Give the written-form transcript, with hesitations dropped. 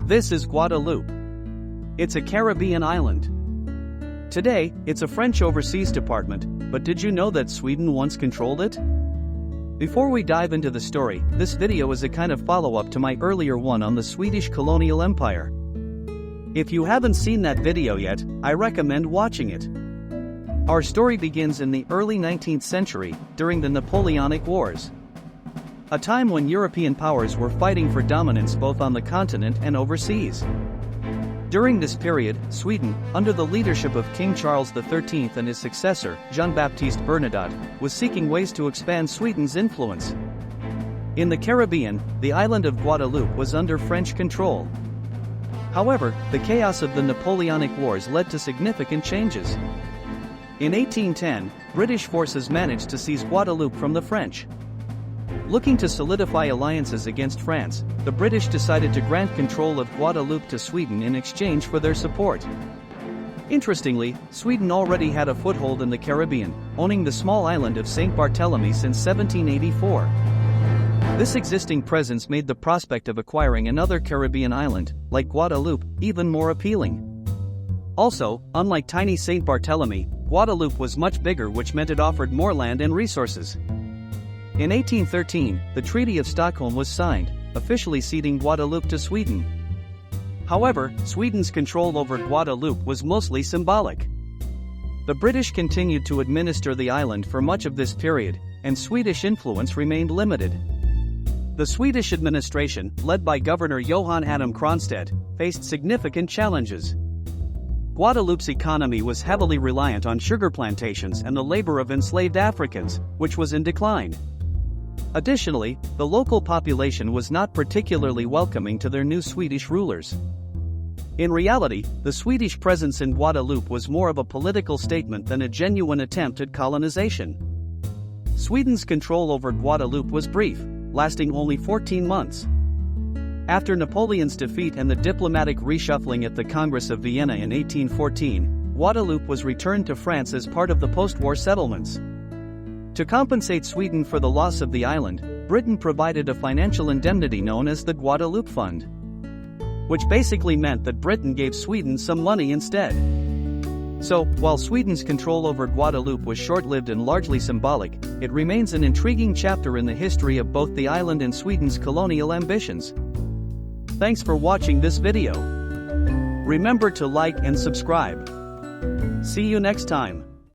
This is Guadeloupe. It's a Caribbean island. Today, it's a French overseas department, but did you know that Sweden once controlled it? Before we dive into the story, this video is a kind of follow-up to my earlier one on the Swedish colonial empire. If you haven't seen that video yet, I recommend watching it. Our story begins in the early 19th century, during the Napoleonic Wars. A time when European powers were fighting for dominance both on the continent and overseas. During this period, Sweden, under the leadership of King Charles XIII and his successor, Jean-Baptiste Bernadotte, was seeking ways to expand Sweden's influence. In the Caribbean, the island of Guadeloupe was under French control. However, the chaos of the Napoleonic Wars led to significant changes. In 1810, British forces managed to seize Guadeloupe from the French. Looking to solidify alliances against France, the British decided to grant control of Guadeloupe to Sweden in exchange for their support. Interestingly, Sweden already had a foothold in the Caribbean, owning the small island of St. Barthélemy since 1784. This existing presence made the prospect of acquiring another Caribbean island, like Guadeloupe, even more appealing. Also, unlike tiny St. Barthélemy, Guadeloupe was much bigger, which meant it offered more land and resources. In 1813, the Treaty of Stockholm was signed, officially ceding Guadeloupe to Sweden. However, Sweden's control over Guadeloupe was mostly symbolic. The British continued to administer the island for much of this period, and Swedish influence remained limited. The Swedish administration, led by Governor Johan Adam Kronstedt, faced significant challenges. Guadeloupe's economy was heavily reliant on sugar plantations and the labor of enslaved Africans, which was in decline. Additionally, the local population was not particularly welcoming to their new Swedish rulers. In reality, the Swedish presence in Guadeloupe was more of a political statement than a genuine attempt at colonization. Sweden's control over Guadeloupe was brief, lasting only 14 months. After Napoleon's defeat and the diplomatic reshuffling at the Congress of Vienna in 1814, Guadeloupe was returned to France as part of the post-war settlements. To compensate Sweden for the loss of the island, Britain provided a financial indemnity known as the Guadeloupe Fund, which basically meant that Britain gave Sweden some money instead. So, while Sweden's control over Guadeloupe was short-lived and largely symbolic, it remains an intriguing chapter in the history of both the island and Sweden's colonial ambitions. Thanks for watching this video. Remember to like and subscribe. See you next time.